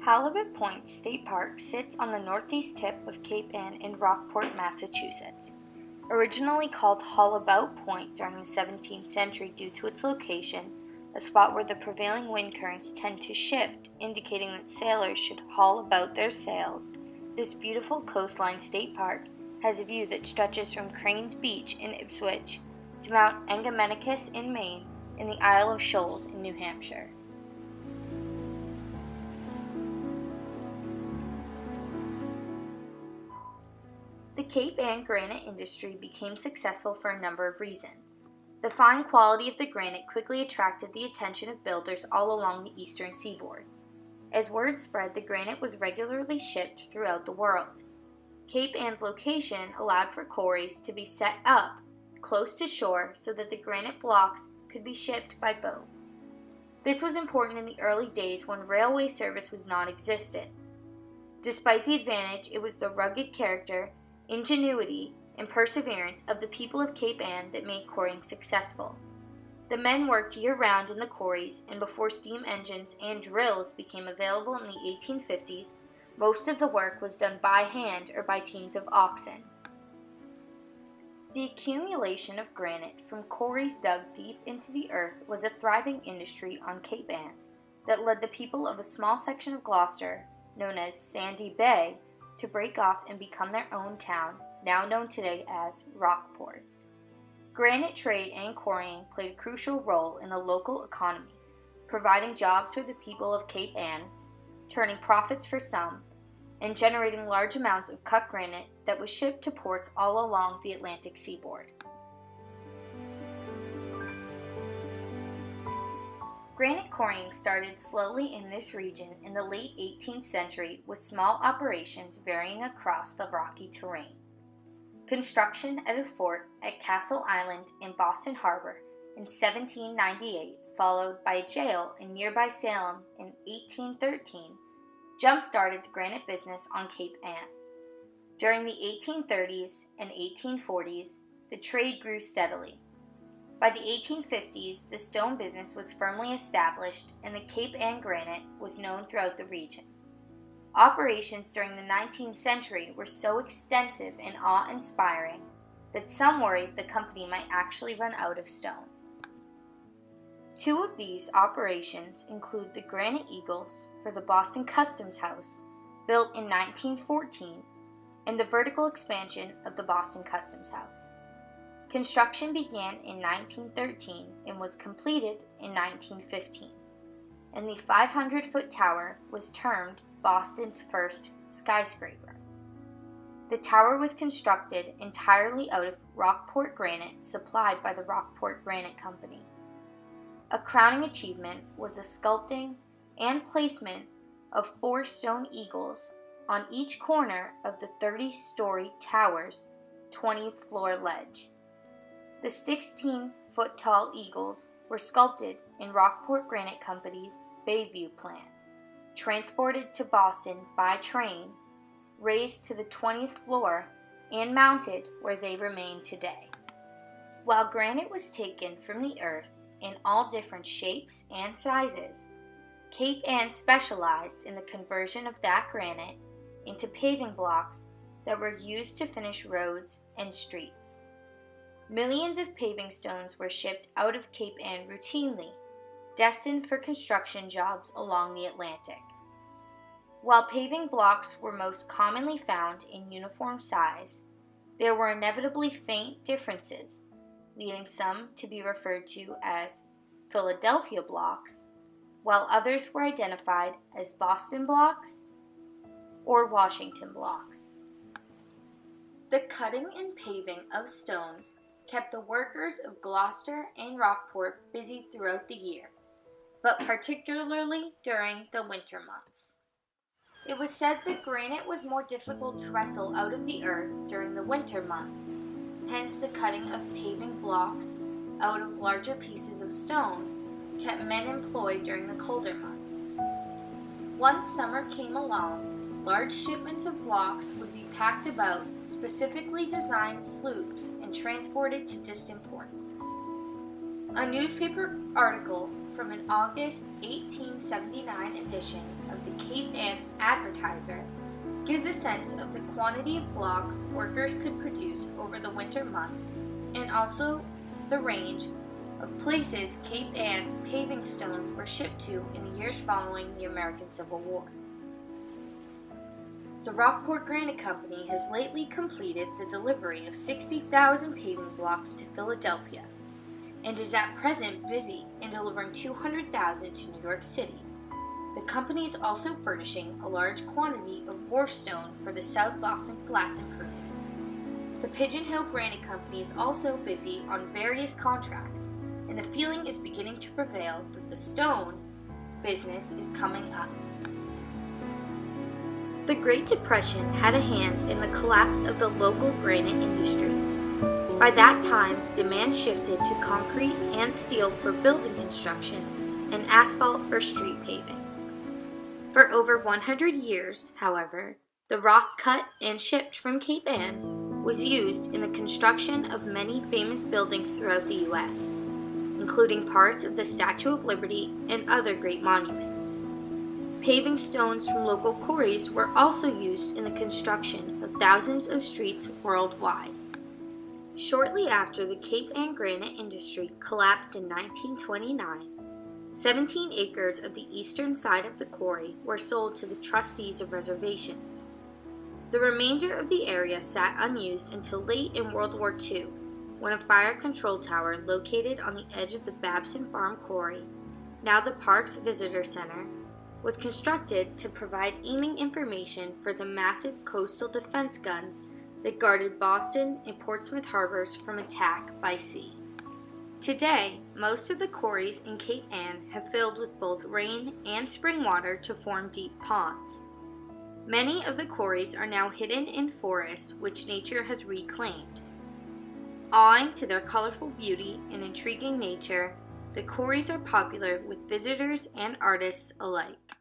Halibut Point State Park sits on the northeast tip of Cape Ann in Rockport, Massachusetts. Originally called Halibut Point during the 17th century due to its location, a spot where the prevailing wind currents tend to shift, indicating that sailors should haul about their sails, this beautiful coastline state park has a view that stretches from Cranes Beach in Ipswich to Mount Angamanicus in Maine and the Isle of Shoals in New Hampshire. The Cape Ann granite industry became successful for a number of reasons. The fine quality of the granite quickly attracted the attention of builders all along the eastern seaboard. As word spread, the granite was regularly shipped throughout the world. Cape Ann's location allowed for quarries to be set up close to shore so that the granite blocks could be shipped by boat. This was important in the early days when railway service was non-existent. Despite the advantage, it was the rugged character, ingenuity, and perseverance of the people of Cape Ann that made quarrying successful. The men worked year-round in the quarries, and before steam engines and drills became available in the 1850s, most of the work was done by hand or by teams of oxen. The accumulation of granite from quarries dug deep into the earth was a thriving industry on Cape Ann that led the people of a small section of Gloucester, known as Sandy Bay, to break off and become their own town, now known today as Rockport. Granite trade and quarrying played a crucial role in the local economy, providing jobs for the people of Cape Ann, turning profits for some, and generating large amounts of cut granite that was shipped to ports all along the Atlantic seaboard. Granite quarrying started slowly in this region in the late 18th century with small operations varying across the rocky terrain. Construction at a fort at Castle Island in Boston Harbor in 1798, followed by a jail in nearby Salem in 1813, jump-started the granite business on Cape Ann. During the 1830s and 1840s, the trade grew steadily. By the 1850s, the stone business was firmly established and the Cape Ann granite was known throughout the region. Operations during the 19th century were so extensive and awe-inspiring that some worried the company might actually run out of stone. Two of these operations include the Granite Eagles for the Boston Customs House, built in 1914, and the vertical expansion of the Boston Customs House. Construction began in 1913 and was completed in 1915, and the 500-foot tower was termed Boston's first skyscraper. The tower was constructed entirely out of Rockport granite supplied by the Rockport Granite Company. A crowning achievement was the sculpting and placement of 4 stone eagles on each corner of the 30-story tower's 20th floor ledge. The 16-foot-tall eagles were sculpted in Rockport Granite Company's Bayview plant, transported to Boston by train, raised to the 20th floor, and mounted where they remain today. While granite was taken from the earth in all different shapes and sizes, Cape Ann specialized in the conversion of that granite into paving blocks that were used to finish roads and streets. Millions of paving stones were shipped out of Cape Ann routinely, destined for construction jobs along the Atlantic. While paving blocks were most commonly found in uniform size, there were inevitably faint differences, leading some to be referred to as Philadelphia blocks, while others were identified as Boston blocks or Washington blocks. The cutting and paving of stones kept the workers of Gloucester and Rockport busy throughout the year, but particularly during the winter months. It was said that granite was more difficult to wrestle out of the earth during the winter months, hence the cutting of paving blocks out of larger pieces of stone kept men employed during the colder months. Once summer came along, large shipments of blocks would be packed about specifically designed sloops and transported to distant ports. A newspaper article from an August 1879 edition of the Cape Ann Advertiser gives a sense of the quantity of blocks workers could produce over the winter months and also the range of places Cape Ann paving stones were shipped to in the years following the American Civil War. The Rockport Granite Company has lately completed the delivery of 60,000 paving blocks to Philadelphia and is at present busy in delivering 200,000 to New York City. The company is also furnishing a large quantity of wharf stone for the South Boston Flats improvement. The Pigeon Hill Granite Company is also busy on various contracts, and the feeling is beginning to prevail that the stone business is coming up. The Great Depression had a hand in the collapse of the local granite industry. By that time, demand shifted to concrete and steel for building construction and asphalt or street paving. For over 100 years, however, the rock cut and shipped from Cape Ann was used in the construction of many famous buildings throughout the U.S., including parts of the Statue of Liberty and other great monuments. Paving stones from local quarries were also used in the construction of thousands of streets worldwide. Shortly after the Cape Ann granite industry collapsed in 1929, 17 acres of the eastern side of the quarry were sold to the trustees of reservations. The remainder of the area sat unused until late in World War II, when a fire control tower located on the edge of the Babson Farm Quarry, now the Parks Visitor Center, was constructed to provide aiming information for the massive coastal defense guns that guarded Boston and Portsmouth harbors from attack by sea. Today, most of the quarries in Cape Ann have filled with both rain and spring water to form deep ponds. Many of the quarries are now hidden in forests which nature has reclaimed. Owing to their colorful beauty and intriguing nature, the quarries are popular with visitors and artists alike.